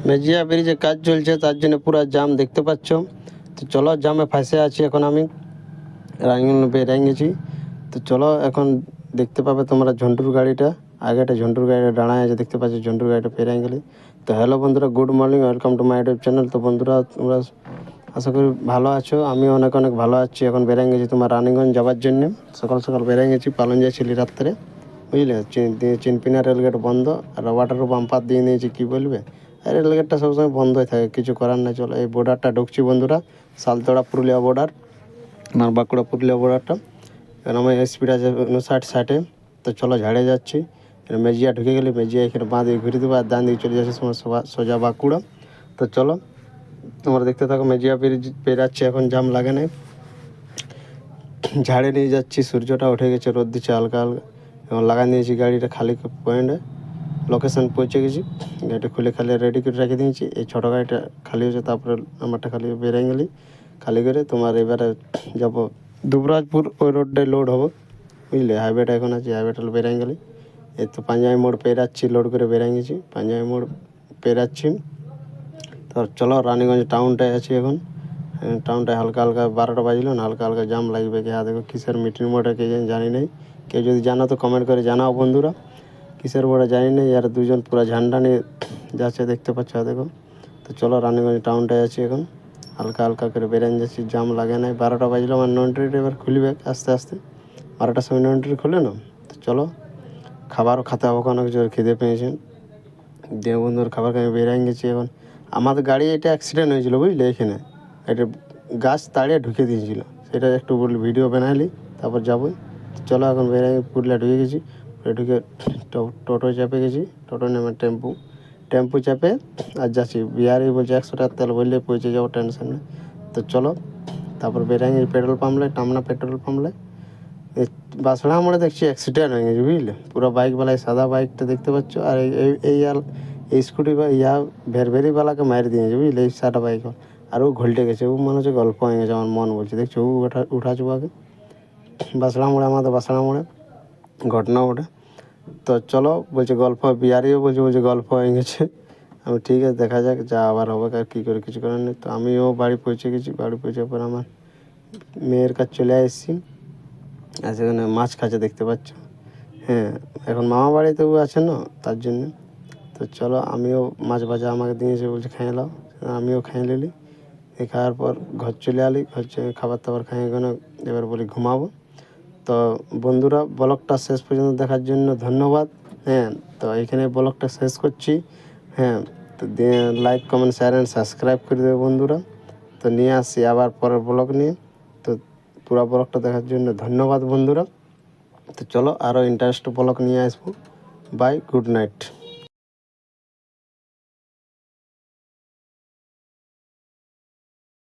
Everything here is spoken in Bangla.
মেজিয়া ব্রিজে কাজ চলছে, তার জন্য পুরো জাম দেখতে পাচ্ছ। তো চলো, জামে ফাঁসে আছি এখন আমি, রানিগঞ্জ বেরিয়ে গেছি। তো চলো এখন দেখতে পাবে তোমরা ঝন্টুর গাড়িটা, আগে একটা ঝন্টুর গাড়িটা দাঁড়ায় আছে দেখতে পাচ্ছ, ঝন্টুর গাড়িটা পেরিয়ে গেলে। তো হ্যালো বন্ধুরা, good morning, welcome to my YouTube channel. তো বন্ধুরা তোমরা আশা করি ভালো আছো, আমি অনেক অনেক ভালো আছি। এখন বেরিয়ে গেছি তোমার রানিগঞ্জ যাওয়ার জন্যে, সকাল সকাল বেরিয়ে গেছি। পালন যাচ্ছিলি রাত্রে, বুঝলে, চিনপিনা রেলগেট বন্ধ, আর ওয়াটারও বাম্পার দিয়ে নিয়েছি, কী বলবে। আর রেলগেটটা সবসময় বন্ধই থাকে, কিছু করার নাই। চলো এই বর্ডারটা ঢুকছি বন্ধুরা, সালতোড়া পুরুলিয়া বর্ডার, আমার বাঁকুড়া পুরুলিয়া বর্ডারটা। কারণ আমার স্পিড আছে 59-60-এ। তো চলো ঝাড়ে যাচ্ছি, মেজিয়া ঢুকে গেলে মেজিয়া এখানে বাঁ দিকে ঘুরে দেবো, আর ডান দিকে চলে যাচ্ছে তোমার সোজা বাঁকুড়া। তো চলো তোমরা দেখতে থাকো, মেজিয়া পেরাচ্ছে এখন, জাম লাগে নাই, ঝাড়ে নিয়ে যাচ্ছি। সূর্যটা উঠে গেছে, রোদ দিচ্ছে হালকা হালকা। এবং লাগাই দিয়েছি গাড়িটা খালি পয়েন্টে, লোকেশান পৌঁছে গেছি। গাড়িটা খুলে খালি রেডি করে রেখে দিয়েছি। এই ছোটো গাড়িটা খালি হয়েছে, তারপরে আমারটা খালি বেরিয়ে গেলি। খালি করে তোমার এবারে যাবো দুবরাজপুর, ওই রোডটায় লোড হবো, বুঝলে। হাইওয়েটা এখন আছে, হাইওয়েটা বেরিয়ে গেলি। এই তো পাঞ্জাবি মোড় পেরাচ্ছি, লোড করে বেরিয়ে গেছি, পাঞ্জাবি মোড় পেরাচ্ছি। তো চলো রানীগঞ্জ টাউনটায় আছি এখন, টাউনটায় হালকা হালকা 12টা বাজলো না, হালকা হালকা জাম লাগবে। কি দেখো কিসের মিটিং মোড়ে কে জানি নেই, কেউ যদি জানো তো কমেন্ট করে জানাও বন্ধুরা, কিসের মোড়ে জানি নেই। আর দুজন পুরো ঝান্ডা নিয়ে যাচ্ছে দেখতে পাচ্ছ, দেখো। তো চলো রানীগঞ্জ টাউনটায় আছি এখন, হালকা হালকা করে বেরিয়ে যাচ্ছি, জাম লাগে নাই। 12টা বাজলো, আমার নন্ট্রিটা এবার খুলবে আস্তে আস্তে, 12টার সময় নন্ট্রি খুলে না। তো চলো খাবারও খেতে হবে, কোনো কিছু খিদে পেয়েছেন। দিয়ে বন্ধুর খাবার খেয়ে বেরিয়ে গেছি এখন। আমাদের গাড়ি এটা অ্যাক্সিডেন্ট হয়েছিল, বুঝলে, এখানে এটা গাছ তাড়িয়ে ঢুকে দিয়েছিল, সেটা একটু ভিডিও বানাইলি, তারপর যাবোই। চলো এখন বেরিয়ে পুরুলিয়া ঢুকে গেছি, ঢুকে টোটো চেপে গেছি, টোটো নেমে টেম্পু চেপে আর যাচ্ছি। বিহারি বলছে 100 টাকার তেল বললে পৌঁছে যাবো, টেনশন নেই। তো চলো তারপর বেরিয়ে গেছি পেট্রোল পাম্পলে, টামনা পেট্রোল পাম্পলে। বাসড়া মোড়ে দেখছি অ্যাক্সিডেন্ট হয়ে গেছে, বুঝলে। পুরো বাইকওয়ালায়, সাদা বাইকটা দেখতে পাচ্ছ, আর এই স্কুটি বা ভেরভেরিওয়ালাকে মারি দিয়েছে, বুঝলে, এই সাদা বাইক। আর ও ঘুলটে গেছে, ও মনে হচ্ছে গল্প হয়ে গেছে, আমার মন বলছে। দেখছো ও উঠাচ্ছে ওকে, বাসড়া মোড়ে, আমাদের বাসড়া মোড়ে ঘটনা ওটা। তো চলো বলছে গল্প, বিহারিও বলছে গল্প হয়ে গেছে। আমি ঠিক আছে, দেখা যাক, যা আবার হবে, আর কী করে, কিছু করার নেই। তো আমিও বাড়ি পৌঁছে গেছি, বাড়ি পৌঁছার পর আমার মেয়ের কাছে চলে এসেছি, আর সেখানে মাছ খাচ্ছে দেখতে পাচ্ছ। হ্যাঁ, এখন মামা বাড়িতেও আছে না, তার জন্য। তো চলো আমিও মাছ ভাজা আমাকে দিয়েছে, বলছে খেয়ে নাও, আমিও খেয়ে নিলি। এই খাওয়ার পর ঘর চলে আলি, ঘর চলে খাবার দাবার খাই, এখানে এবার বলি ঘুমাবো। তো বন্ধুরা ব্লগটা শেষ পর্যন্ত দেখার জন্য ধন্যবাদ। হ্যাঁ, তো এখানে ব্লগটা শেষ করছি। হ্যাঁ, তো like, comment, share and subscribe করে দেবে বন্ধুরা। তো নিয়ে আসছি আবার পরের ব্লগ নিয়ে। তো পুরো ব্লগটা দেখার জন্য ধন্যবাদ বন্ধুরা। তো চলো আরও ইন্টারেস্ট ব্লগ নিয়ে আসবো। Bye, good night.